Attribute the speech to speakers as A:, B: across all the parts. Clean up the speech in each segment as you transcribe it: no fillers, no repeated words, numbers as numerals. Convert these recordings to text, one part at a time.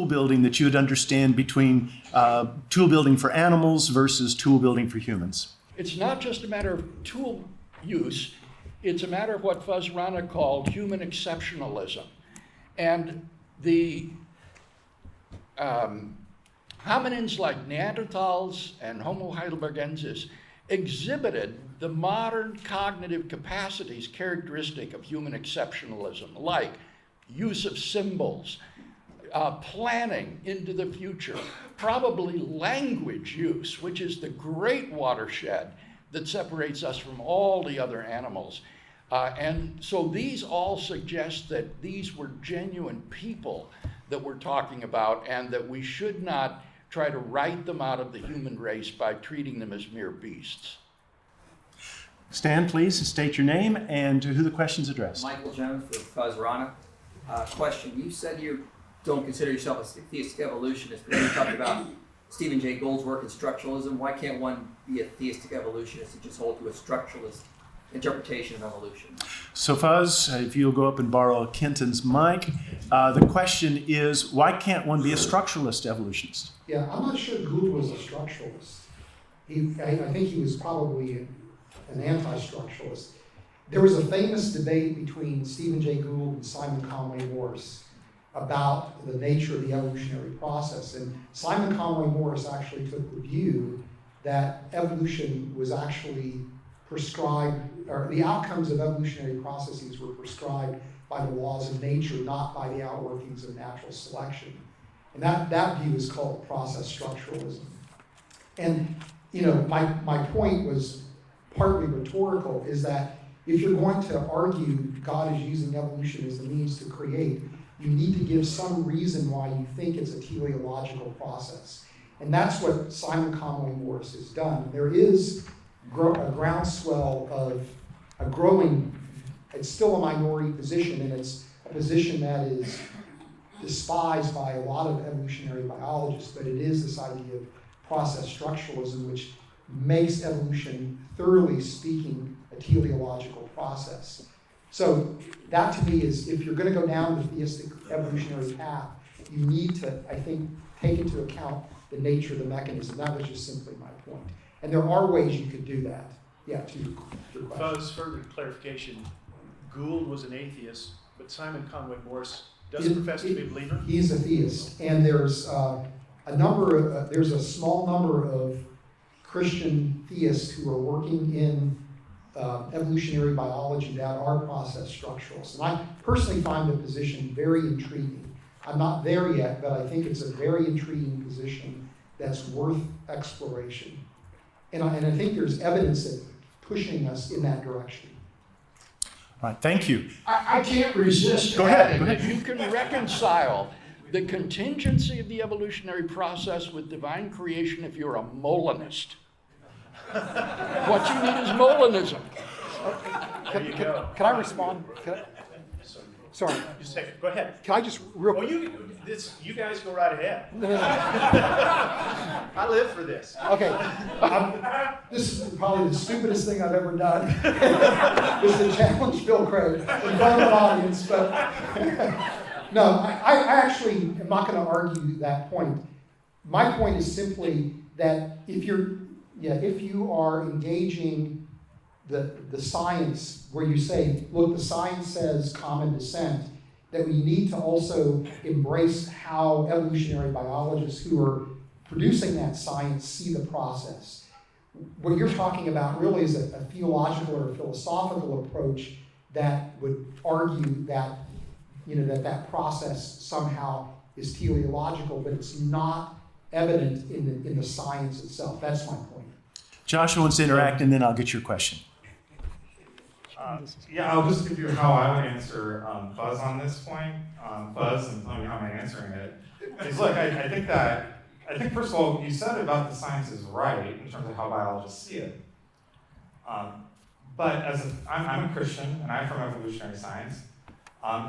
A: tool building that you would understand between tool building for animals versus tool building for humans?
B: It's not just a matter of tool use, it's a matter of what Rana called human exceptionalism. And the hominins like Neanderthals and Homo heidelbergensis exhibited the modern cognitive capacities characteristic of human exceptionalism, like use of symbols, planning into the future, probably language use, which is the great watershed that separates us from all the other animals. And so these all suggest that these were genuine people that we're talking about, and that we should not try to write them out of the human race by treating them as mere beasts.
A: Stand, please, and state your name and who the question's addressed.
C: Michael Jones for Rana. Question, you said you don't consider yourself a theistic evolutionist, but then you talked about Stephen Jay Gould's work in structuralism. Why can't one be a theistic evolutionist and just hold to a structuralist interpretation of evolution?
A: So Fuzz, if you'll go up and borrow Kenton's mic, the question is, why can't one be a structuralist evolutionist?
D: Yeah, I'm not sure Gould was a structuralist. I think he was probably an anti-structuralist. There was a famous debate between Stephen Jay Gould and Simon Conway Morse about the nature of the evolutionary process. And Simon Conway Morse actually took the view that evolution was actually prescribed, or the outcomes of evolutionary processes were prescribed by the laws of nature, not by the outworkings of natural selection. And that view is called process structuralism. And my point was partly rhetorical, is that if you're going to argue God is using evolution as the means to create, you need to give some reason why you think it's a teleological process. And that's what Simon Conway Morse has done. There is a groundswell of a growing, it's still a minority position, and it's a position that is despised by a lot of evolutionary biologists, but it is this idea of process structuralism, which makes evolution, thoroughly speaking, a teleological process. So that to me is, if you're going to go down the theistic evolutionary path, you need to, I think, take into account the nature of the mechanism. That was just simply my point. And there are ways you could do that. Yeah, to your question.
A: Fuzz, further clarification, Gould was an atheist, but Simon Conway Morse doesn't profess to be a believer?
D: He's a theist, and there's there's a small number of Christian theists who are working in evolutionary biology that are process structuralists. And I personally find the position very intriguing. I'm not there yet, but I think it's a very intriguing position that's worth exploration. And I think there's evidence that pushing us in that direction.
A: All right, thank you.
B: I can't resist
A: Go ahead.
B: adding that you can reconcile the contingency of the evolutionary process with divine creation if you're a Molinist. What you need is Molinism.
E: Can I respond? Sorry.
A: Just a second. Go ahead.
E: Can I just real quick?
A: You guys go right ahead.
E: No.
A: I live for this.
E: Okay.
D: This is probably the stupidest thing I've ever done, is to challenge Bill Craig in front of an audience, but no, I actually am not going to argue that point. My point is simply that if you are engaging the science, where you say, look, the science says common descent, that we need to also embrace how evolutionary biologists who are producing that science see the process. What you're talking about really is a theological or a philosophical approach that would argue that that process somehow is teleological, but it's not evident in the science itself. That's my point.
A: Joshua wants to interact, and then I'll get your question.
F: I'll just give you how I would answer Fuzz on this point. Fuzz, and tell me how I'm answering it. Is look, I think first of all, you said about the science is right in terms of how biologists see it. But I'm a Christian and I affirm evolutionary science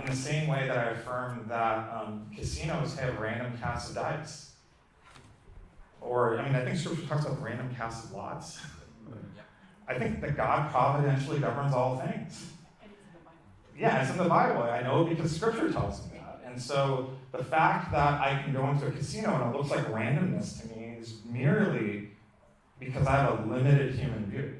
F: in the same way that I affirm that casinos have random casts of dice. I think Scripture talks about random casts of lots. I think that God providentially governs all things. Yeah, it's in the Bible. I know because Scripture tells me that. And so the fact that I can go into a casino and it looks like randomness to me is merely because I have a limited human view.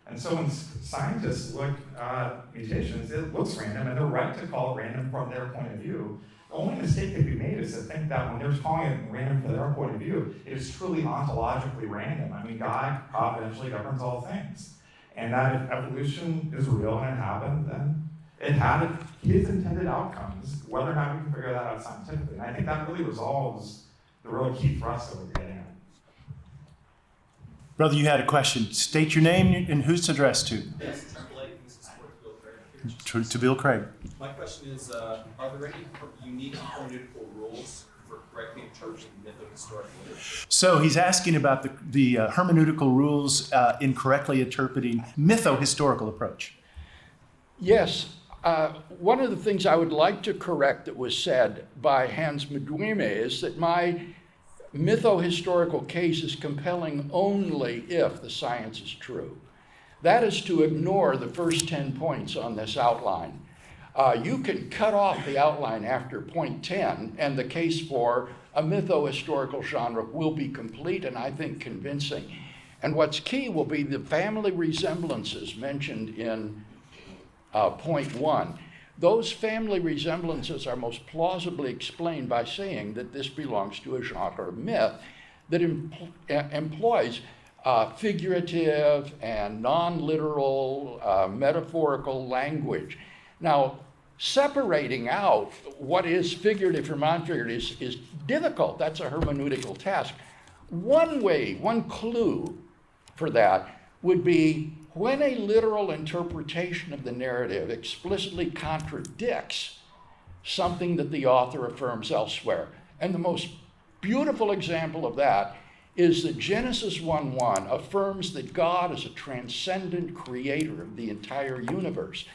F: And so when scientists look at mutations, it looks random, and they're right to call it random from their point of view. The only mistake that we made is to think that when they're calling it random from their point of view, it is truly ontologically random. I mean, God providentially governs all things. And that if evolution is real and it happened, then it had his intended outcomes, whether or not we can figure that out scientifically. And I think that really resolves the real key thrust that we're getting at.
A: Brother, you had a question. State your name and who's addressed to.
G: Yes, Triple A, this is for Bill Craig.
A: To Bill Craig.
G: My question is, are there any unique hermeneutical rules for correctly interpreting mytho-historic literature?
A: So he's asking about the hermeneutical rules in correctly interpreting mytho-historical approach.
B: Yes. One of the things I would like to correct that was said by Hans Madueme is that my mytho-historical case is compelling only if the science is true. That is to ignore the first 10 points on this outline. You can cut off the outline after point 10, and the case for a mytho-historical genre will be complete and I think convincing. And what's key will be the family resemblances mentioned in point 1. Those family resemblances are most plausibly explained by saying that this belongs to a genre of myth that employs figurative and non-literal metaphorical language. Now, separating out what is figurative from non-figurative is difficult. That's a hermeneutical task. One clue for that would be when a literal interpretation of the narrative explicitly contradicts something that the author affirms elsewhere. And the most beautiful example of that is that Genesis 1:1 affirms that God is a transcendent creator of the entire universe.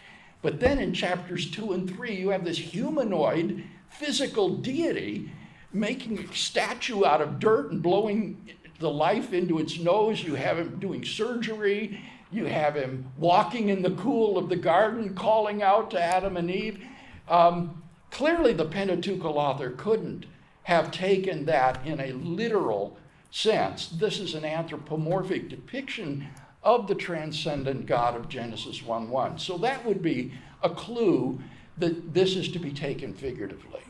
B: But then in chapters 2 and 3, you have this humanoid physical deity making a statue out of dirt and blowing the life into its nose. You have him doing surgery. You have him walking in the cool of the garden, calling out to Adam and Eve. Clearly, the Pentateuchal author couldn't have taken that in a literal sense. This is an anthropomorphic depiction of the transcendent God of Genesis 1:1. So that would be a clue that this is to be taken figuratively.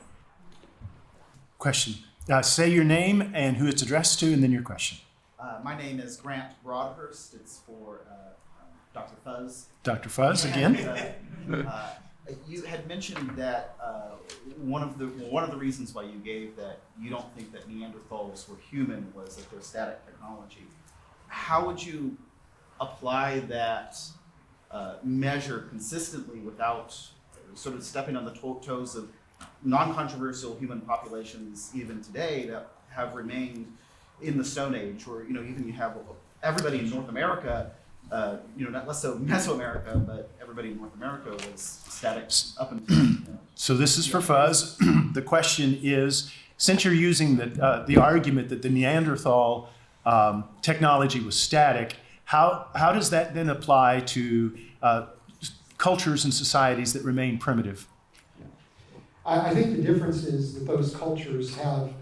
A: Question. Say your name and who it's addressed to, and then your question.
H: My name is Grant Broadhurst. It's for Dr. Fuzz.
A: Dr. Fuzz, again.
H: You had mentioned that one of the reasons why you gave that you don't think that Neanderthals were human was that they're static technology. How would you apply that measure consistently without sort of stepping on the toes of non-controversial human populations even today that have remained in the Stone Age, or even you have everybody in North America, not less so Mesoamerica, but everybody in North America was static up until.
A: So this is for Fuzz. The question is, since you're using the argument that the Neanderthal technology was static, how does that then apply to cultures and societies that remain primitive?
D: I think the difference is that those cultures have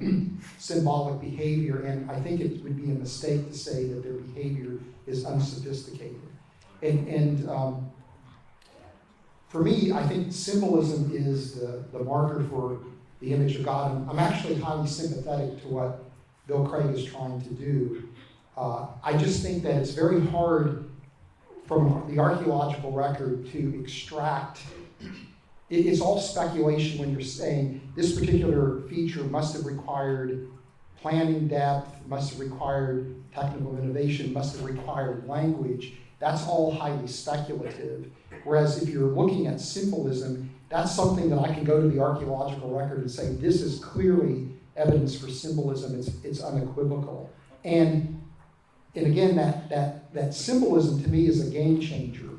D: symbolic behavior, and I think it would be a mistake to say that their behavior is unsophisticated. And for me, I think symbolism is the marker for the image of God. I'm actually highly sympathetic to what Bill Craig is trying to do. I just think that it's very hard from the archaeological record to extract. It's all speculation when you're saying this particular feature must have required planning depth, must have required technical innovation, must have required language. That's all highly speculative. Whereas if you're looking at symbolism, that's something that I can go to the archaeological record and say, this is clearly evidence for symbolism, it's unequivocal. And again, that symbolism to me is a game changer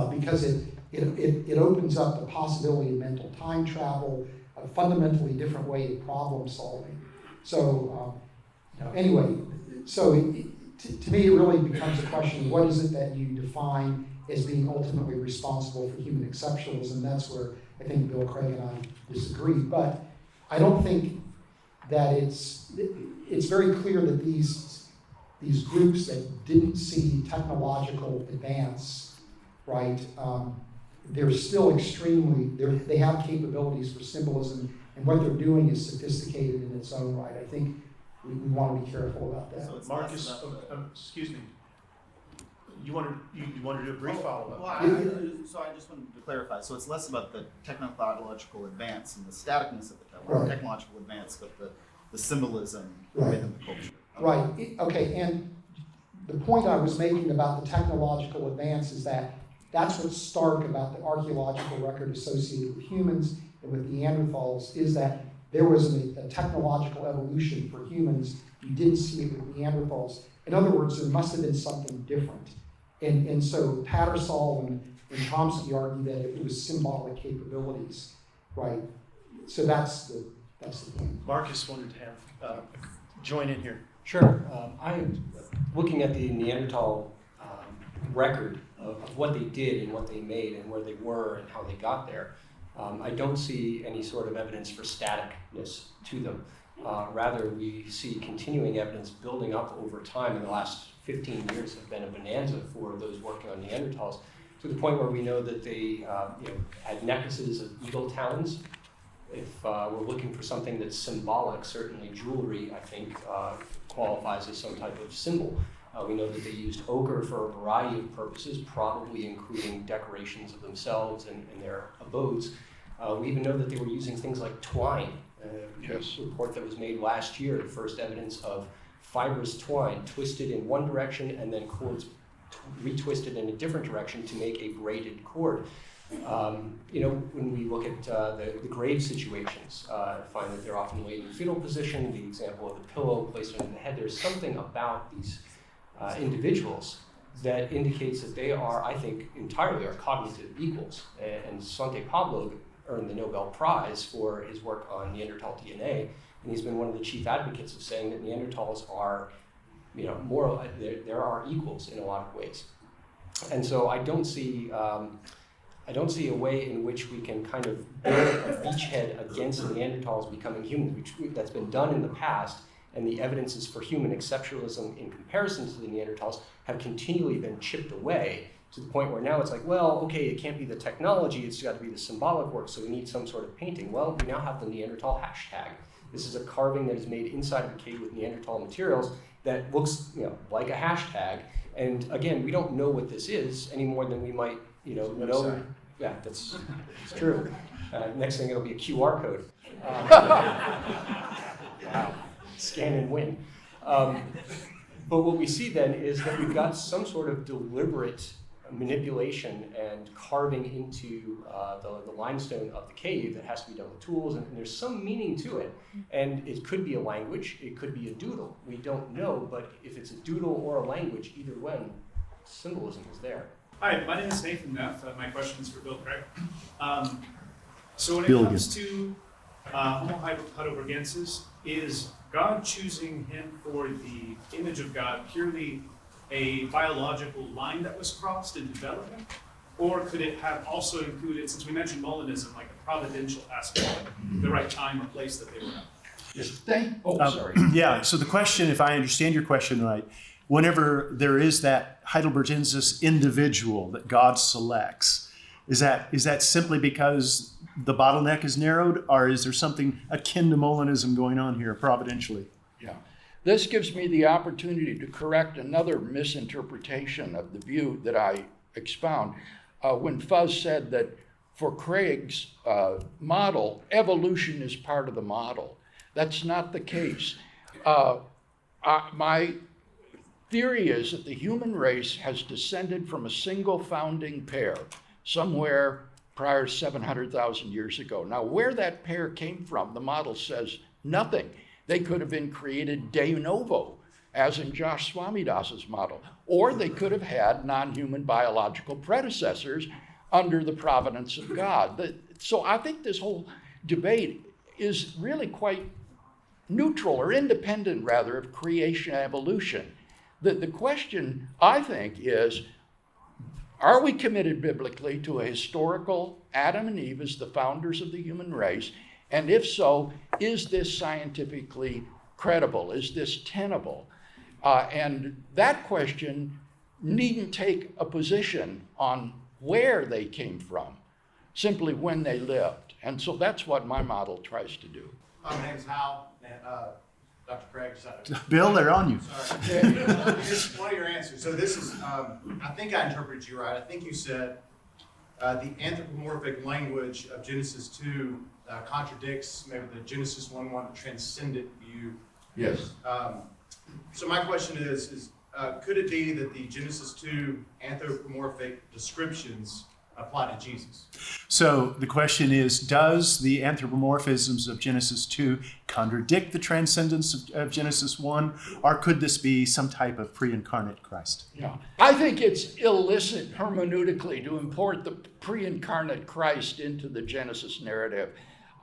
D: because it opens up the possibility of mental time travel, a fundamentally different way of problem solving. So anyway, so to me it really becomes a question of what is it that you define as being ultimately responsible for human exceptionalism. That's where I think Bill Craig and I disagree. But I don't think that it's very clear that these groups that didn't see technological advance, right, they're still they have capabilities for symbolism, and what they're doing is sophisticated in its own right. I think we want to be careful about that.
H: So it's
A: Marcus,
H: less about
A: excuse me. You want to do a brief follow-up?
H: So I just wanted to clarify. So it's less about the technological advance and the staticness of the
D: Right.
H: technological advance, but the symbolism
D: Right.
H: within the culture.
D: Right, okay, and the point I was making about the technological advance is that that's what's stark about the archaeological record associated with humans and with Neanderthals, is that there was a technological evolution for humans. You didn't see it with Neanderthals. In other words, there must have been something different. And so Tattersall and Chomsky argue that it was symbolic capabilities, right? So that's the point.
A: Marcus wanted to have join in here.
I: Sure. I'm looking at the Neanderthal record of what they did and what they made and where they were and how they got there. I don't see any sort of evidence for staticness to them. Rather, we see continuing evidence building up over time. In the last 15 years have been a bonanza for those working on Neanderthals, to the point where we know that they had necklaces of eagle talons. If we're looking for something that's symbolic, certainly jewelry, I think, qualifies as some type of symbol. We know that they used ochre for a variety of purposes, probably including decorations of themselves and their abodes. We even know that they were using things like twine.
B: Yes.
I: A report that was made last year, the first evidence of fibrous twine twisted in one direction and then cords retwisted in a different direction to make a braided cord. When we look at the grave situations, find that they're often laid in fetal position. The example of the pillow placed under the head, there's something about these individuals that indicates that they are, I think, entirely are cognitive equals. And Svante Pavlov earned the Nobel Prize for his work on Neanderthal DNA, and he's been one of the chief advocates of saying that Neanderthals are, more, there are equals in a lot of ways. And so I don't see a way in which we can kind of build a beachhead against Neanderthals becoming humans, that's been done in the past, and the evidences for human exceptionalism in comparison to the Neanderthals have continually been chipped away to the point where now it's like, well, okay, it can't be the technology, it's got to be the symbolic work, so we need some sort of painting. Well, we now have the Neanderthal hashtag. This is a carving that is made inside of a cave with Neanderthal materials that looks, like a hashtag. And again, we don't know what this is any more than we might, know. Yeah, that's true. Next thing, it'll be a QR code. Wow. Scan and win. But what we see then is that we've got some sort of deliberate manipulation and carving into the limestone of the cave that has to be done with tools, and there's some meaning to it. And it could be a language, it could be a doodle. We don't know, but if it's a doodle or a language, either one, symbolism is there.
J: Hi, my name is Nathan Neff. My question is for Bill Craig. So when it
A: Bill
J: comes to Homo heidelbergensis, is God choosing him for the image of God purely a biological line that was crossed in development? Or could it have also included, since we mentioned Molinism, like a providential aspect, like the right time or place that they were at?
B: Sorry.
A: Yeah, so the question, if I understand your question right, whenever there is that Heidelbergensis individual that God selects, is that simply because the bottleneck is narrowed, or is there something akin to Molinism going on here providentially?
B: Yeah. This gives me the opportunity to correct another misinterpretation of the view that I expound. When Fuzz said that for Craig's model, evolution is part of the model. That's not the case. My theory is that the human race has descended from a single founding pair somewhere prior to 700,000 years ago. Now, where that pair came from, the model says nothing. They could have been created de novo, as in Josh Swamidass's model, or they could have had non-human biological predecessors under the providence of God. So I think this whole debate is really quite neutral, or independent rather, of creation and evolution. The question, I think, is, Are we committed biblically to a historical Adam and Eve as the founders of the human race? And if so, is this scientifically credible? Is this tenable? And that question needn't take a position on where they came from, simply when they lived. And so that's what my model tries to do.
K: My name's Hal, and Dr. Craig.
A: Bill, they're on you.
K: Sorry. Here's one of your answers. So this is, I think I interpreted you right. I think you said the anthropomorphic language of Genesis 2 contradicts maybe the Genesis 1:1 transcendent view.
B: Yes.
K: So my question is could it be that the Genesis 2 anthropomorphic descriptions apply to Jesus?
A: So the question is, does the anthropomorphisms of Genesis 2 contradict the transcendence of Genesis 1, or could this be some type of pre-incarnate Christ?
B: Yeah. I think it's illicit hermeneutically to import the pre-incarnate Christ into the Genesis narrative.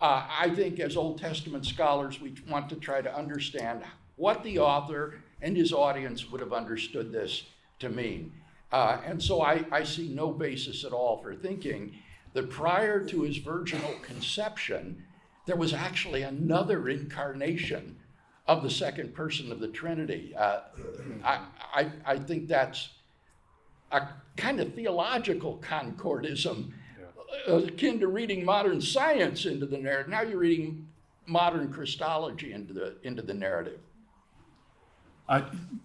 B: I think as Old Testament scholars, we want to try to understand what the author and his audience would have understood this to mean. And so I see no basis at all for thinking that prior to his virginal conception, there was actually another incarnation of the second person of the Trinity. I think that's a kind of theological concordism akin to reading modern science into the narrative. Now you're reading modern Christology into the narrative.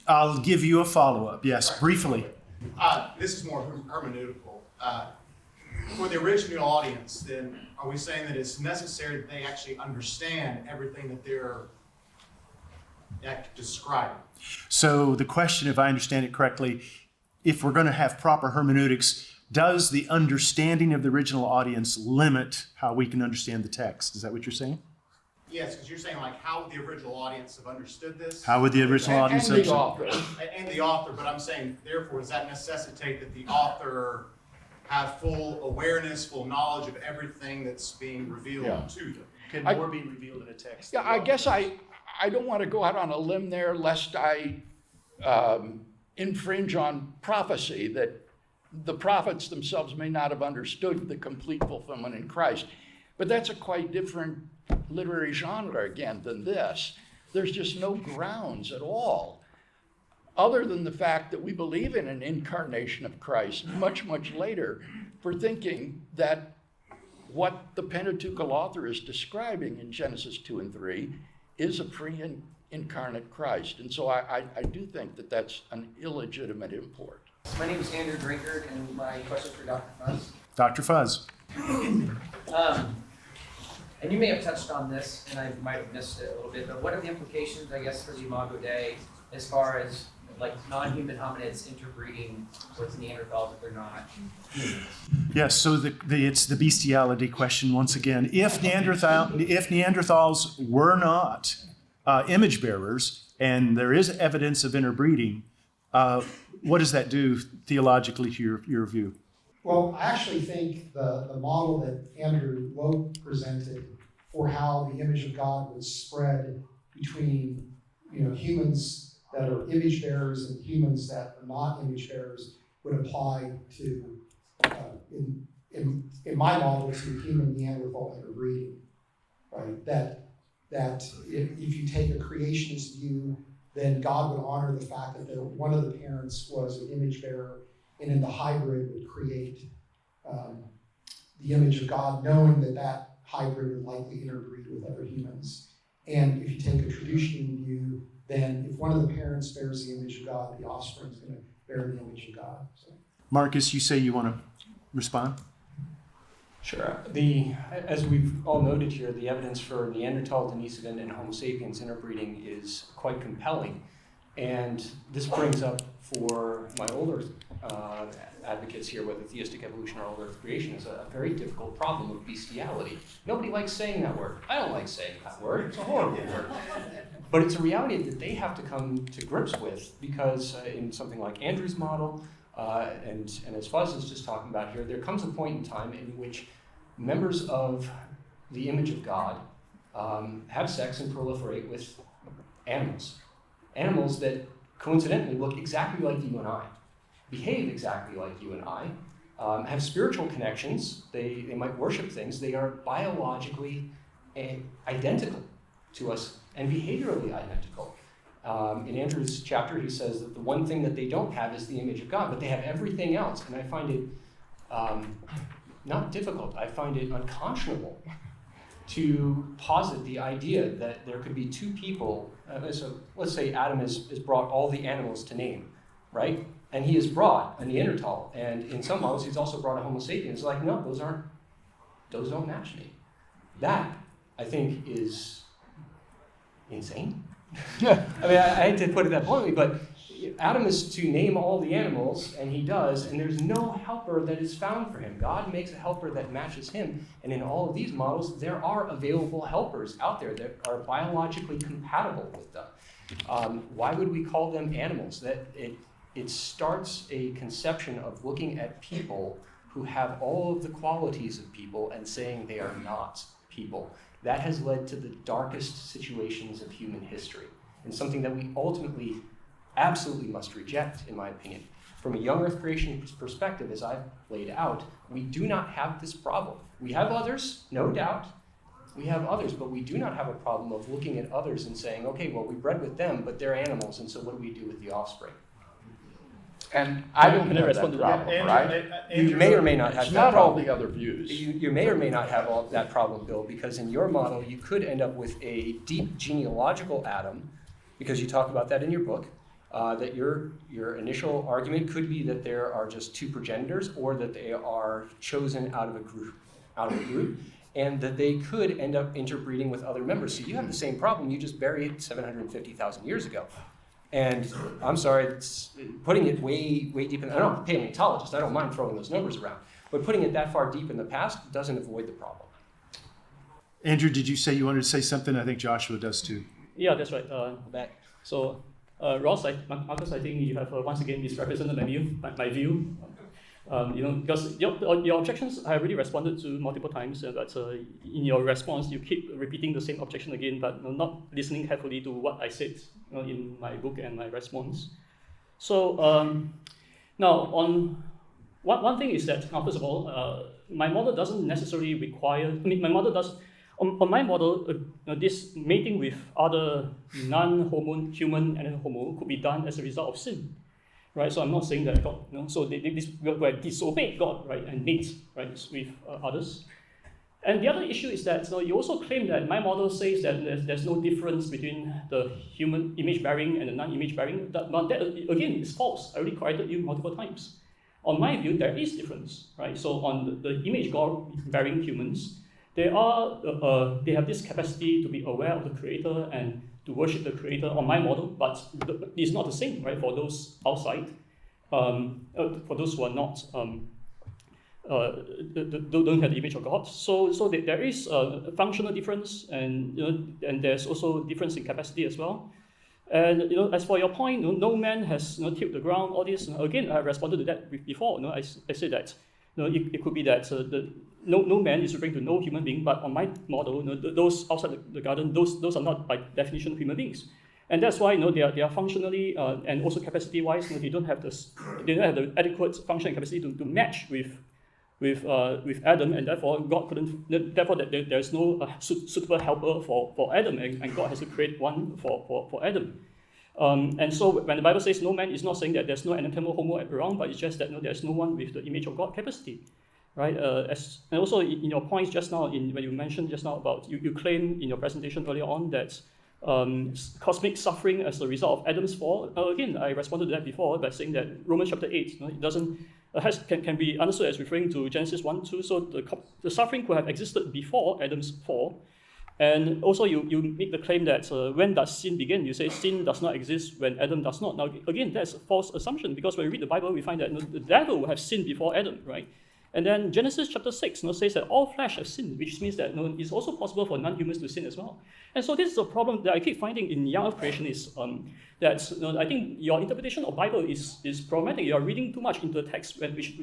A: I'll give you a follow-up. Yes, briefly.
K: This is more hermeneutical. For the original audience, then, are we saying that it's necessary that they actually understand everything that they're describing?
A: So the question, if I understand it correctly, if we're going to have proper hermeneutics, does the understanding of the original audience limit how we can understand the text? Is that what you're saying?
K: Yes, because you're saying, like, how would the original audience have understood this?
A: How would the original audience have
B: understood?
K: And the author, but I'm saying, therefore, does that necessitate that the author have full awareness, full knowledge of everything that's being revealed to them?
A: Can more be revealed in a text?
B: Yeah, I guess I don't want to go out on a limb there lest I infringe on prophecy, that the prophets themselves may not have understood the complete fulfillment in Christ. But that's a quite different literary genre again than this. There's just no grounds at all, other than the fact that we believe in an incarnation of Christ much, much later, for thinking that what the Pentateuchal author is describing in Genesis 2 and 3 is a pre-incarnate Christ. And so I do think that that's an illegitimate import.
C: My name is Andrew Drinkard, and my question is for Dr. Fuzz.
A: Dr. Fuzz.
C: And you may have touched on this, and I might have missed it a little bit, but what are the implications, I guess, for the Imago Dei as far as like non-human hominids interbreeding with Neanderthals if they're not humans?
A: Yes, so it's the bestiality question once again. If Neanderthals were not image bearers, and there is evidence of interbreeding, what does that do theologically to your view?
D: Well, I actually think the model that Andrew Loke presented for how the image of God would spread between humans that are image bearers and humans that are not image bearers would apply to, in my model, to human Neanderthal interbreeding, right? That if you take a creationist view, then God would honor the fact that one of the parents was an image bearer, and in the hybrid would create the image of God, knowing that hybrid would likely interbreed with other humans. And if you take a traditional view, then if one of the parents bears the image of God, the offspring is going to bear the image of God. So.
A: Marcus, you say you want to respond?
I: Sure. As we've all noted here, the evidence for Neanderthal, Denisovans, and Homo sapiens interbreeding is quite compelling. And this brings up for my older advocates here, whether theistic evolution or old earth creation, is a very difficult problem of bestiality. Nobody likes saying that word. I don't like saying that word. It's a horrible word. But it's a reality that they have to come to grips with, because in something like Andrew's model, and as Fuzz is just talking about here, there comes a point in time in which members of the image of God have sex and proliferate with animals. Animals that coincidentally look exactly like you and I, behave exactly like you and I, have spiritual connections. They might worship things. They are biologically identical to us and behaviorally identical. In Andrew's chapter, he says that the one thing that they don't have is the image of God, but they have everything else. And I find it not difficult. I find it unconscionable to posit the idea that there could be two people. So let's say Adam has brought all the animals to name, right? And he has brought a Neanderthal, and in some models he's also brought a Homo sapiens. Like, no, those don't match me. That, I think, is insane. I mean, I hate to put it that bluntly, but Adam is to name all the animals, and he does, and there's no helper that is found for him. God makes a helper that matches him, and in all of these models, there are available helpers out there that are biologically compatible with them. Why would we call them animals? That it starts a conception of looking at people who have all of the qualities of people and saying they are not people. That has led to the darkest situations of human history, and something that we ultimately absolutely must reject, in my opinion. From a young earth creation perspective, as I've laid out, we do not have this problem. We have others, no doubt. We have others, but we do not have a problem of looking at others and saying, okay, well, we bred with them, but they're animals, and so what do we do with the offspring?
B: And I don't
L: Can I
B: have
L: respond
B: that
L: to that?
B: problem, right?
I: You may or may not have
B: It's
I: that
B: not all
I: problem.
B: the other views.
I: You may or may not have all that problem, Bill, because in your model, you could end up with a deep genealogical Adam, because you talk about that in your book, that your initial argument could be that there are just two progenitors, or that they are chosen out of a group, and that they could end up interbreeding with other members. So you have the same problem, you just buried 750,000 years ago. And I'm sorry, it's putting it way, way deep in, I don't have to pay an paleontologist, I don't mind throwing those numbers around, but putting it that far deep in the past doesn't avoid the problem.
A: Andrew, did you say you wanted to say something? I think Joshua does too.
L: Yeah, that's right. So, Ross, Marcus, I think you have once again misrepresented my view. Because your objections I have already responded to multiple times, but in your response you keep repeating the same objection again, but not listening carefully to what I said in my book and my response. So now, on one thing is that first of all, my model doesn't necessarily require. My model does. On my model, this mating with other non-human and homo could be done as a result of sin. Right, so I'm not saying that God, so they disobeyed God, right, and mate, right, with others. And the other issue is that you also claim that my model says that there's no difference between the human image-bearing and the non-image-bearing. But that, again, is false. I already corrected you multiple times. On my view, there is difference, right? So on the image-bearing humans, they have this capacity to be aware of the Creator and to worship the Creator on my model, but it's not the same, right, for those outside, for those who are not, don't have the image of God. So there is a functional difference, and there's also difference in capacity as well. And as for your point, no man has tilled the ground. All this again, I responded to that before. I said that it could be that no man is referring to no human being, but on my model, those outside the garden, those are not by definition human beings, and that's why they are functionally and also capacity-wise, they don't have the adequate function and capacity to match with Adam, and therefore God couldn't. Therefore, there's no suitable helper for Adam, and God has to create one for Adam. And so when the Bible says no man, it's not saying that there's no anatomical homo around, but it's just that there's no one with the image of God capacity. Right, and also in your points just now, when you mentioned just now about, you claim in your presentation earlier on that cosmic suffering as a result of Adam's fall. Again, I responded to that before by saying that Romans chapter 8, it doesn't can be understood as referring to Genesis 1:2. So the suffering could have existed before Adam's fall. And also you make the claim that when does sin begin? You say sin does not exist when Adam does not. Now again, that's a false assumption, because when we read the Bible, we find that the devil will have sinned before Adam, right? And then Genesis chapter 6 says that all flesh have sinned, which means that it's also possible for non-humans to sin as well. And so this is a problem that I keep finding in young earth creation is that I think your interpretation of Bible is problematic. You are reading too much into the text, which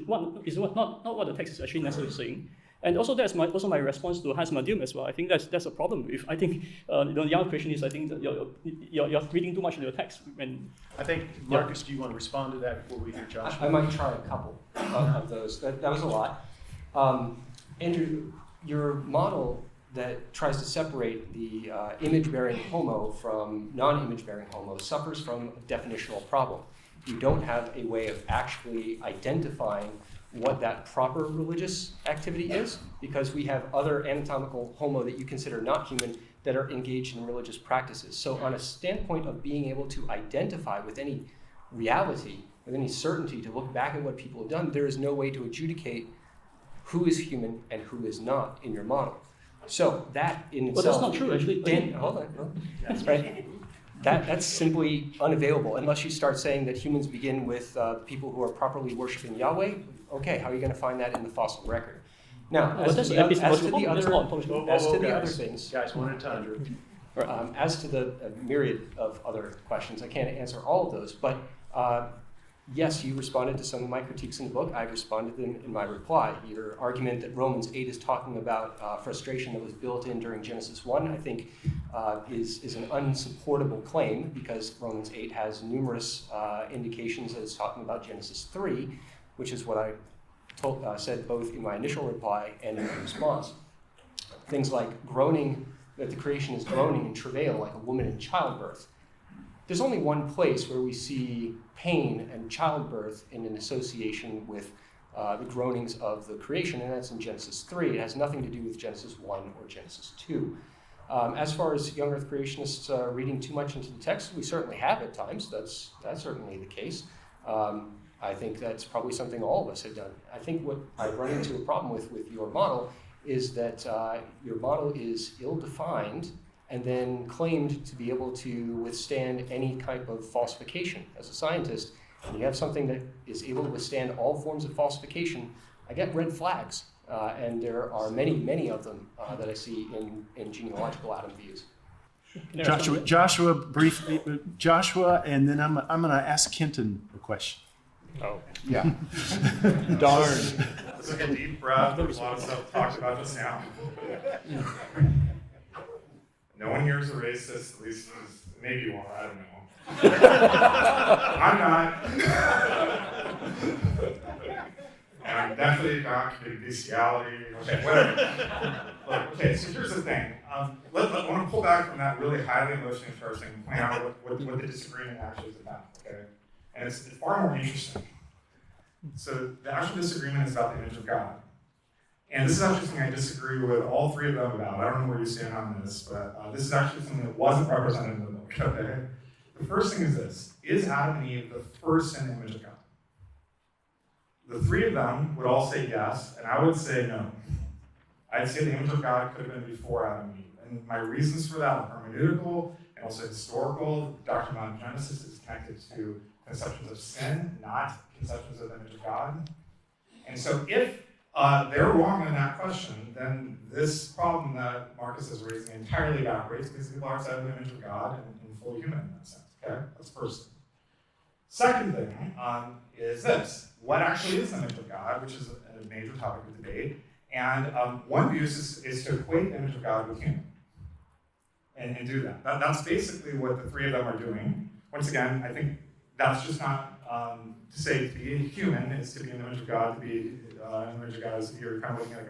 L: is not what the text is actually necessarily saying. And also that's my response to Hans Madueme as well. I think that's a problem. I think the young question is I think that you're reading too much into your text.
A: I think Marcus, do you want to respond to that before we hear Josh?
I: I might try a couple of those. That was a lot. Andrew, your model that tries to separate the image-bearing homo from non-image-bearing homo suffers from a definitional problem. You don't have a way of actually identifying what that proper religious activity is, because we have other anatomical homo that you consider not human that are engaged in religious practices. So on a standpoint of being able to identify with any reality, with any certainty, to look back at what people have done, there is no way to adjudicate who is human and who is not in your model. So that in itself...
L: Well, that's not true, actually.
I: Hold on. Right? That's simply unavailable unless you start saying that humans begin with people who are properly worshiping Yahweh. Okay, how are you going to find that in the fossil record? Now, as to the other things,
A: guys, one at a time.
I: As to the myriad of other questions, I can't answer all of those, but yes, you responded to some of my critiques in the book. I responded to them in my reply. Your argument that Romans 8 is talking about frustration that was built in during Genesis 1, I think, is an unsupportable claim, because Romans 8 has numerous indications that it's talking about Genesis 3, which is what I said both in my initial reply and in my response. Things like groaning, that the creation is groaning in travail like a woman in childbirth. There's only one place where we see pain and childbirth in an association with the groanings of the creation, and that's in Genesis 3. It has nothing to do with Genesis 1 or Genesis 2. As far as young earth creationists reading too much into the text, we certainly have at times. That's certainly the case. I think that's probably something all of us have done. I think what I run into a problem with your model is that your model is ill-defined and then claimed to be able to withstand any type of falsification. As a scientist, when you have something that is able to withstand all forms of falsification, I get red flags, and there are many, many of them that I see in genealogical atom views.
A: Joshua, and then I'm going to ask Kenton a question.
J: Oh.
A: Yeah.
F: Darn. Let's take a deep breath. There's a lot of stuff talked about just now. No one here is a racist, at least maybe you are, I don't know. I'm not. And I'm definitely not committing bestiality. Okay, whatever. Look, okay, so here's the thing. I want to pull back from that really highly emotionally charged thing and point out what the disagreement actually is about, okay? And it's far more interesting. So the actual disagreement is about the image of God. And this is actually something I disagree with all three of them about. I don't know where you stand on this, but this is actually something that wasn't represented in the book, okay? The first thing is this: is Adam and Eve the first in the image of God? The three of them would all say yes, and I would say no. I'd say the image of God could have been before Adam and Eve. And my reasons for that are hermeneutical and also historical. The doctrine of Genesis is connected to conceptions of sin, not conceptions of the image of God. And so if they're wrong on that question, then this problem that Marcus is raising entirely evaporates, because people are outside of the image of God and fully human in that sense. Okay? That's the first thing. Second thing is this: what actually is the image of God, which is a major topic of debate. And one view is to equate the image of God with human and do that. That's basically what the three of them are doing. Once again, I think that's just not to say to be a human is to be in the image of God. To be in the image of God is you're kind of looking at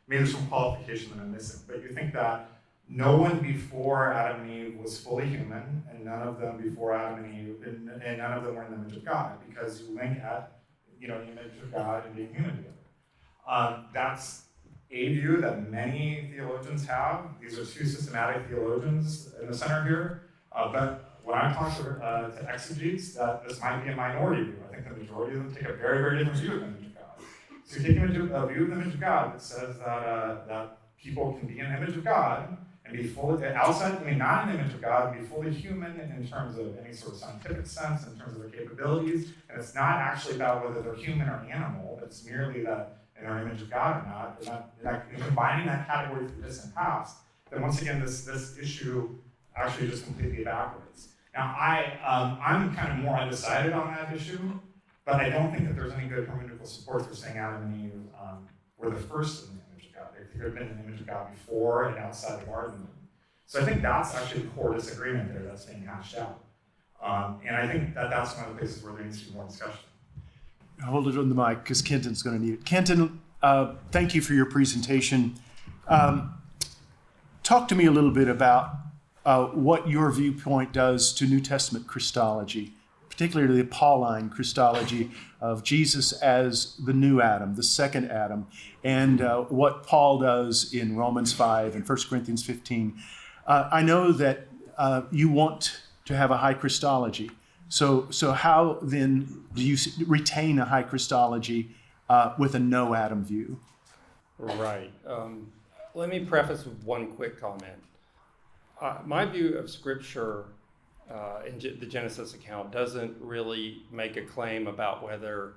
F: maybe there's some qualification that I'm missing. But you think that no one before Adam and Eve was fully human, and none of them before Adam and Eve, and none of them were in the image of God, because you link at the image of God and being human together. That's a view that many theologians have. These are two systematic theologians in the center here. But when I talk to exegetes, that this might be a minority view. I think the majority of them take a very, very different view of the image of God. So you take a view of the image of God that says that people can be in the image of God and be fully outside, not in the image of God, and be fully human in terms of any sort of scientific sense, in terms of their capabilities. And it's not actually about whether they're human or animal, but it's merely that in our image of God or not. And combining that category through this and past, then once again, this issue actually just completely evaporates. Now, I'm kind of more undecided on that issue, but I don't think that there's any good hermeneutical support for saying Adam and Eve were the first in the image of of God. They could have been in the image of God before and outside the garden. So I think that's actually the core disagreement there that's being hashed out. And I think that that's one of the places where there needs to be more discussion.
A: Hold it on the mic because Kenton's going to need it. Kenton, thank you for your presentation. Talk to me a little bit about what your viewpoint does to New Testament Christology, particularly the Pauline Christology of Jesus as the new Adam, the second Adam, and what Paul does in Romans 5 and 1 Corinthians 15. I know that you want to have a high Christology. So how then do you retain a high Christology with a no Adam view?
M: Right. Let me preface with one quick comment. My view of Scripture in the Genesis account doesn't really make a claim about whether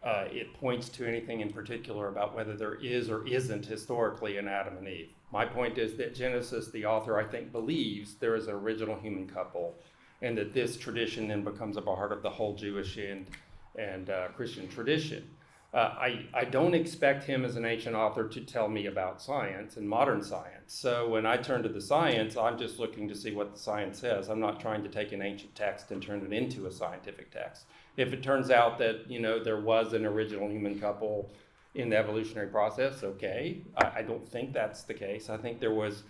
M: it points to anything in particular about whether there is or isn't historically an Adam and Eve. My point is that Genesis, the author, I think, believes there is an original human couple, and that this tradition then becomes a part of the whole Jewish and Christian tradition. I don't expect him as an ancient author to tell me about science and modern science. So when I turn to the science, I'm just looking to see what the science says. I'm not trying to take an ancient text and turn it into a scientific text. If it turns out that, there was an original human couple in the evolutionary process, okay. I don't think that's the case. I think there's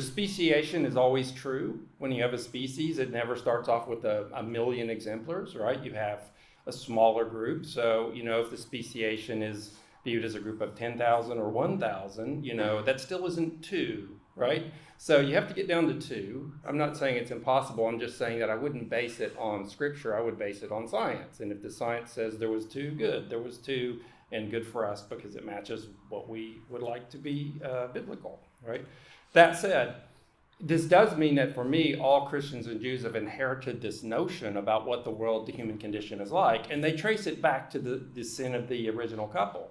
M: speciation is always true. When you have a species, it never starts off with a million exemplars, right? You have a smaller group. So, if the speciation is viewed as a group of 10,000 or 1,000, that still isn't 2, right? So you have to get down to 2. I'm not saying it's impossible. I'm just saying that I wouldn't base it on Scripture. I would base it on science. And if the science says there was 2, good. There was 2, and good for us because it matches what we would like to be biblical, right? That said, this does mean that for me, all Christians and Jews have inherited this notion about what the world, the human condition is like, and they trace it back to the sin of the original couple.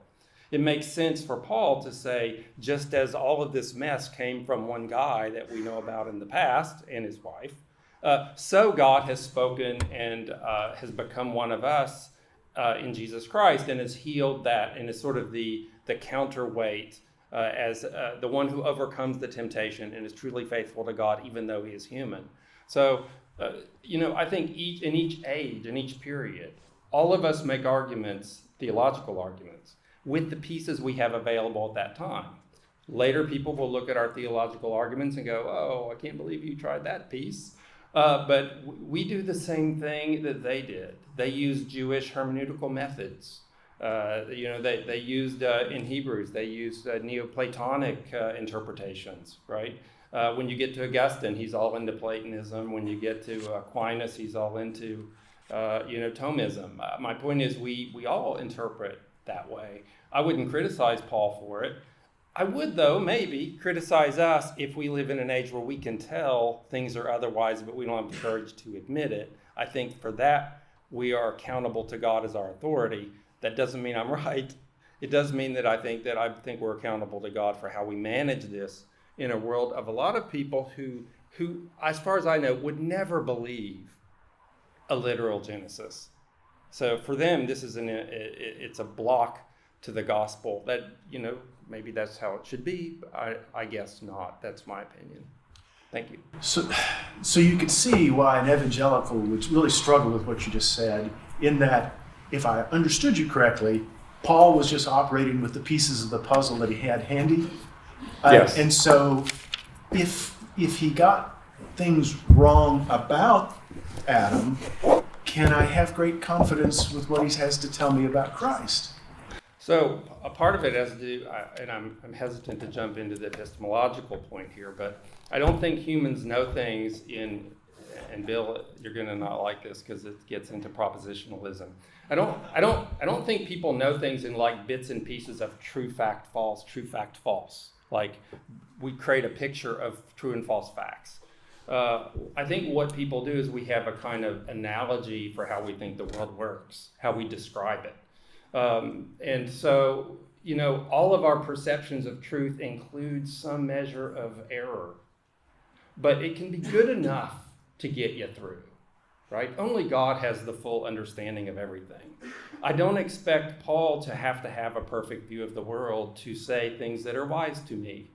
M: It makes sense for Paul to say, just as all of this mess came from one guy that we know about in the past and his wife, so God has spoken and has become one of us in Jesus Christ and has healed that and is sort of the counterweight as the one who overcomes the temptation and is truly faithful to God, even though he is human. So, I think in each age, in each period, all of us make arguments, theological arguments, with the pieces we have available at that time. Later, people will look at our theological arguments and go, oh, I can't believe you tried that piece. But we do the same thing that they did. They used Jewish hermeneutical methods. They used in Hebrews, they used Neoplatonic interpretations, right? When you get to Augustine, he's all into Platonism. When you get to Aquinas, he's all into, Thomism. My point is we all interpret that way. I wouldn't criticize Paul for it. I would, though, maybe criticize us if we live in an age where we can tell things are otherwise, but we don't have the courage to admit it. I think for that, we are accountable to God as our authority. That doesn't mean I'm right. It does mean that I think we're accountable to God for how we manage this in a world of a lot of people who, as far as I know, would never believe a literal Genesis. So for them, this is it's a block to the gospel that, maybe that's how it should be, but I guess not. That's my opinion. Thank you.
A: So you could see why an evangelical would really struggle with what you just said, in that, if I understood you correctly, Paul was just operating with the pieces of the puzzle that he had handy.
M: Yes.
A: And so if he got things wrong about Adam, can I have great confidence with what he has to tell me about Christ?
M: So a part of it has to do, and I'm hesitant to jump into the epistemological point here, but I don't think humans know things and Bill, you're going to not like this because it gets into propositionalism. I don't think people know things in like bits and pieces of true fact, false. Like we create a picture of true and false facts. I think what people do is we have a kind of analogy for how we think the world works, how we describe it. And so, all of our perceptions of truth include some measure of error, but it can be good enough to get you through, right? Only God has the full understanding of everything. I don't expect Paul to have a perfect view of the world to say things that are wise to me.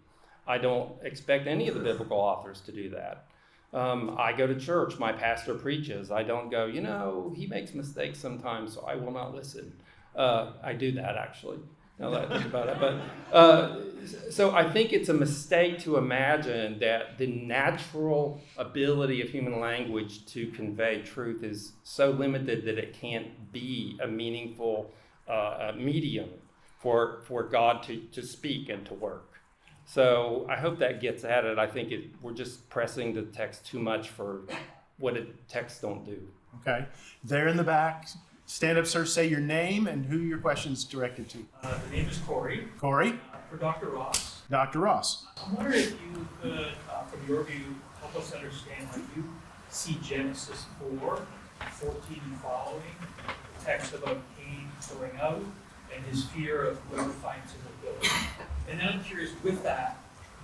M: I don't expect any of the biblical authors to do that. I go to church, my pastor preaches. I don't go, he makes mistakes sometimes, so I will not listen. I do that, actually, now that I think about it. But so I think it's a mistake to imagine that the natural ability of human language to convey truth is so limited that it can't be a meaningful medium for God to speak and to work. So I hope that gets at it. I think we're just pressing the text too much for what texts don't do.
A: Okay. There in the back, stand up, sir, say your name and who your question's directed to.
N: The name is Corey.
A: Corey?
N: For Dr. Ross.
A: Dr. Ross.
N: I'm wondering if you could, from your view, help us understand how you see Genesis 4, 14 and following, the text about Cain going out and his fear of whoever finds him will kill him. And then I'm curious, with that,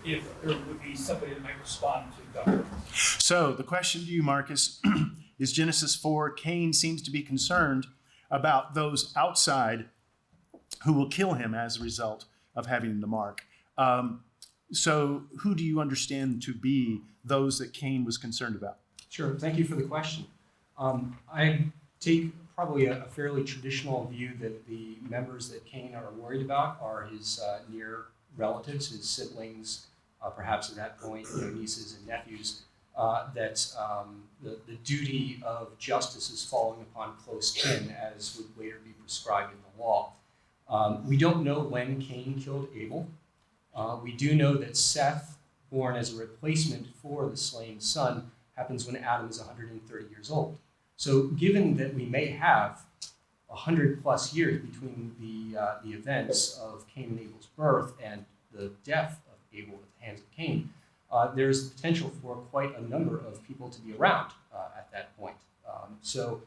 N: if there would be somebody that might respond to Dr.
A: So the question to you, Marcus, is Genesis 4, Cain seems to be concerned about those outside who will kill him as a result of having the mark. So who do you understand to be those that Cain was concerned about?
I: Sure, thank you for the question. I take probably a fairly traditional view that the members that Cain are worried about are his near relatives, his siblings, perhaps at that point, nieces and nephews, that the duty of justice is falling upon close kin, as would later be prescribed in the law. We don't know when Cain killed Abel. We do know that Seth, born as a replacement for the slain son, happens when Adam is 130 years old. So given that we may have 100 plus years between the events of Cain and Abel's birth and the death of Abel at the hands of Cain, there's potential for quite a number of people to be around at that point. So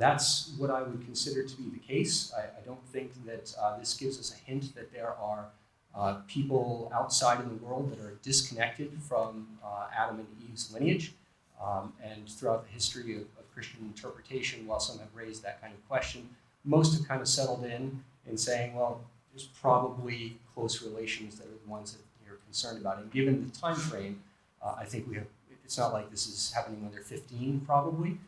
I: that's what I would consider to be the case. I don't think that this gives us a hint that there are people outside in the world that are disconnected from Adam and Eve's lineage. And throughout the history of Christian interpretation, while some have raised that kind of question, most have kind of settled in saying, well, there's probably close relations that are the ones that you're concerned about. And given the time frame, I think it's not like this is happening when they're 15, probably.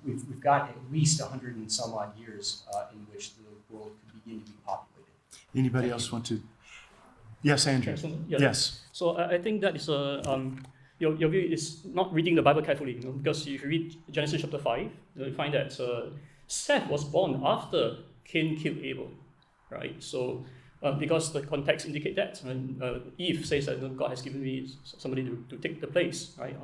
I: We've got at least 100 and some odd years in which the world could begin to be populated.
A: Anybody else want to? Yes, Andrew.
L: Yeah.
A: Yes.
L: So I think that is your view is not reading the Bible carefully, because if you read Genesis chapter 5, you find that Seth was born after Cain killed Abel, right? So because the context indicate that, Eve says that God has given me somebody to take the place, right?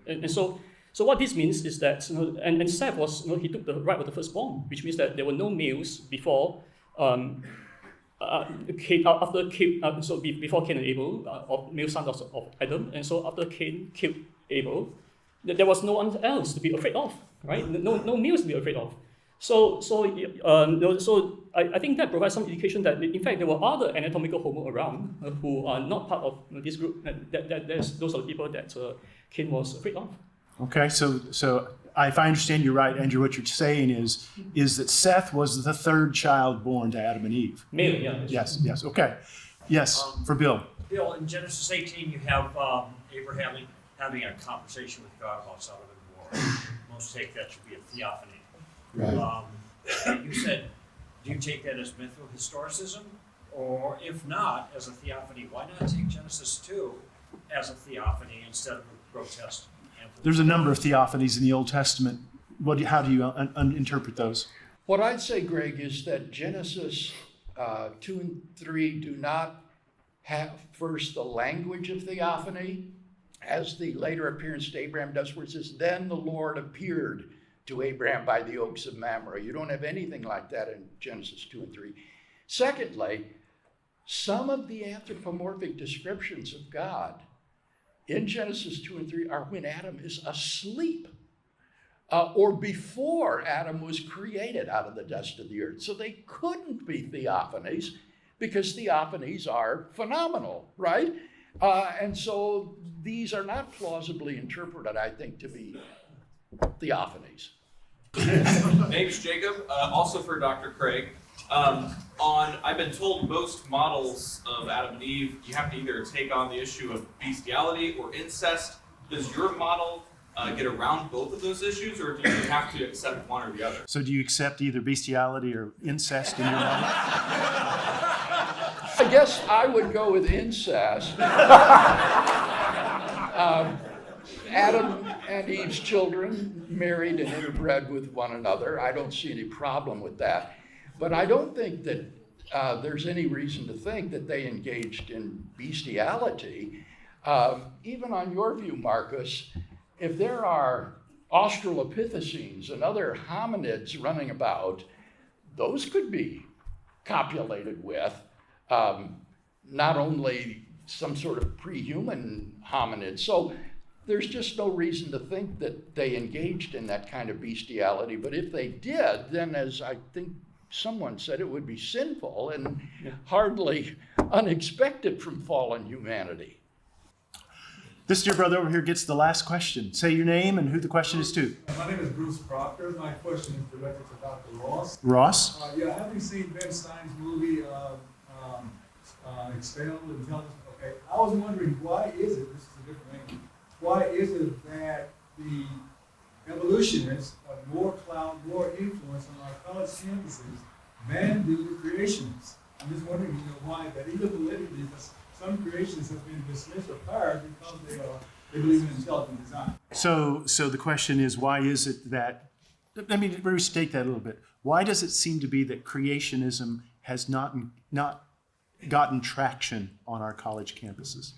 L: And so what this means is that and Seth was he took the right of the firstborn, which means that there were no males before. Before Cain and Abel, male sons of Adam, and so after Cain killed Abel, there was no one else to be afraid of, right? No males to be afraid of. So I think that provides some indication that in fact there were other anatomical homo around who are not part of this group. Those are the people that Cain was afraid of.
A: Okay, so if I understand you right, Andrew, what you're saying is that Seth was the third child born to Adam and Eve.
L: Male, yeah.
A: Yes, okay. Yes, for Bill.
O: Bill, in Genesis 18, you have Abraham having a conversation with God about Sodom and Gomorrah. Most take that to be a theophany.
A: Right.
O: You said, do you take that as mytho-historicism? Or if not, as a theophany, why not take Genesis 2 as a theophany instead of a grotesque?
A: There's a number of theophanies in the Old Testament. How do you interpret those?
B: What I'd say, Greg, is that Genesis 2 and 3 do not have first the language of theophany, as the later appearance to Abraham does, where it says, then the Lord appeared to Abraham by the oaks of Mamre. You don't have anything like that in Genesis 2 and 3. Secondly, some of the anthropomorphic descriptions of God in Genesis 2 and 3 are when Adam is asleep, or before Adam was created out of the dust of the earth. So they couldn't be theophanies, because theophanies are phenomenal, right? And so these are not plausibly interpreted, I think, to be theophanies.
G: Name's Jacob, also for Dr. Craig. I've been told most models of Adam and Eve, you have to either take on the issue of bestiality or incest. Does your model get around both of those issues, or do you have to accept one or the other?
A: So do you accept either bestiality or incest in your model?
B: I guess I would go with incest. Adam and Eve's children married and interbred with one another. I don't see any problem with that. But I don't think that there's any reason to think that they engaged in bestiality. Even on your view, Marcus, if there are Australopithecines and other hominids running about, those could be copulated with. Not only some sort of pre-human hominid. So there's just no reason to think that they engaged in that kind of bestiality. But if they did, then as I think someone said, it would be sinful and hardly unexpected from fallen humanity.
A: This dear brother over here gets the last question. Say your name and who the question is to.
P: My name is Bruce Proctor. My question is directed to Dr. Ross.
A: Ross?
P: Having seen Ben Stein's movie, Expelled Intelligence, okay, I was wondering why is it, this is a different angle, why is it that the evolutionists have more influence on our college campuses than do the creationists? I'm just wondering, why that even politically, some creationists have been dismissed or fired because they believe in intelligent design.
A: So the question is, why is it that, let me restate that a little bit. Why does it seem to be that creationism has not gotten traction on our college campuses?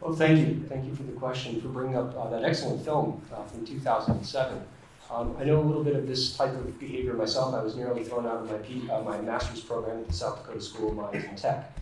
I: Well, thank you. Thank you for the question, for bringing up that excellent film from 2007. I know a little bit of this type of behavior myself. I was nearly thrown out of my master's program at the South Dakota School of Mines and Tech.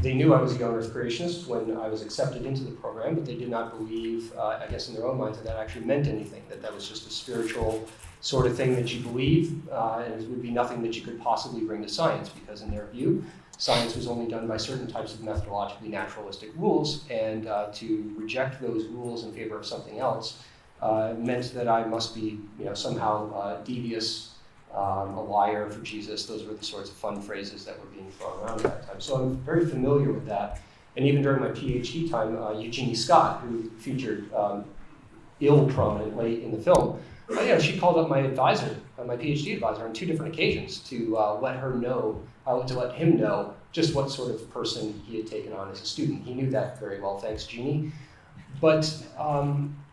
I: They knew I was a young Earth creationist when I was accepted into the program, but they did not believe, I guess in their own minds, that actually meant anything, that was just a spiritual sort of thing that you believe, and it would be nothing that you could possibly bring to science, because in their view, science was only done by certain types of methodologically naturalistic rules, and to reject those rules in favor of something else meant that I must be, somehow devious, a liar for Jesus. Those were the sorts of fun phrases that were being thrown around at that time. So I'm very familiar with that. And even during my PhD time, Eugenie Scott, who featured ill prominently in the film, she called up my advisor, my PhD advisor, on 2 different occasions to let him know just what sort of person he had taken on as a student. He knew that very well, thanks, Jeannie. But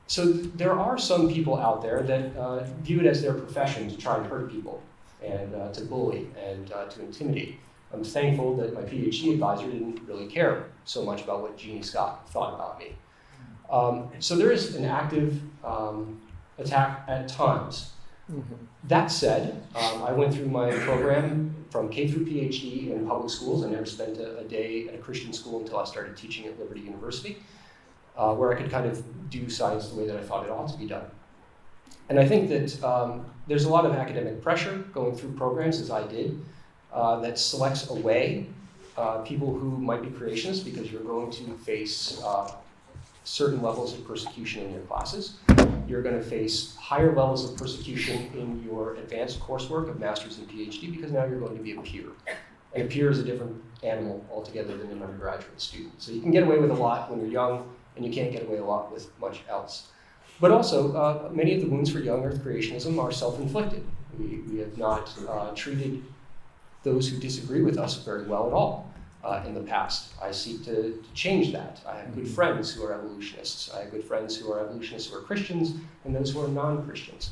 I: so there are some people out there that view it as their profession to try and hurt people and to bully and to intimidate. I'm thankful that my PhD advisor didn't really care so much about what Jeannie Scott thought about me. So there is an active attack at times. Mm-hmm. That said, I went through my program from K through PhD in public schools. I never spent a day at a Christian school until I started teaching at Liberty University, where I could kind of do science the way that I thought it ought to be done. And I think that there's a lot of academic pressure going through programs, as I did, that selects away people who might be creationists, because you're going to face certain levels of persecution in your classes. You're going to face higher levels of persecution in your advanced coursework of master's and PhD, because now you're going to be a peer. And a peer is a different animal altogether than an undergraduate student. So you can get away with a lot when you're young, and you can't get away a lot with much else. But also, many of the wounds for young Earth creationism are self-inflicted. We have not treated those who disagree with us very well at all in the past. I seek to change that. I have good friends who are evolutionists. I have good friends who are evolutionists who are Christians, and those who are non-Christians.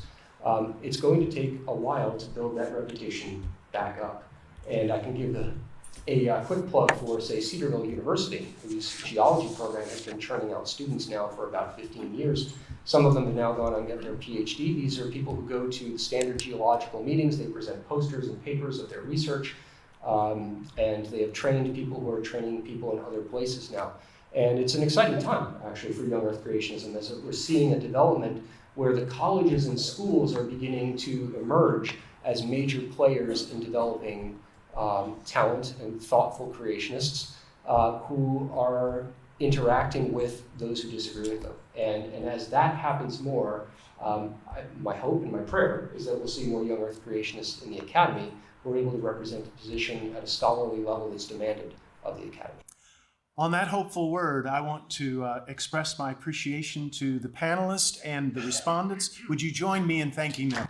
I: It's going to take a while to build that reputation back up. And I can give a quick plug for, say, Cedarville University, whose geology program has been churning out students now for about 15 years. Some of them have now gone on to get their PhD. These are people who go to the standard geological meetings. They present posters and papers of their research, and they have trained people who are training people in other places now. And it's an exciting time, actually, for young Earth creationism, as we're seeing a development where the colleges and schools are beginning to emerge as major players in developing talent and thoughtful creationists who are interacting with those who disagree with them. And as that happens more, My hope and my prayer is that we'll see more young Earth creationists in the Academy who are able to represent a position at a scholarly level that's demanded of the Academy.
A: On that hopeful word, I want to express my appreciation to the panelists and the respondents. Would you join me in thanking them?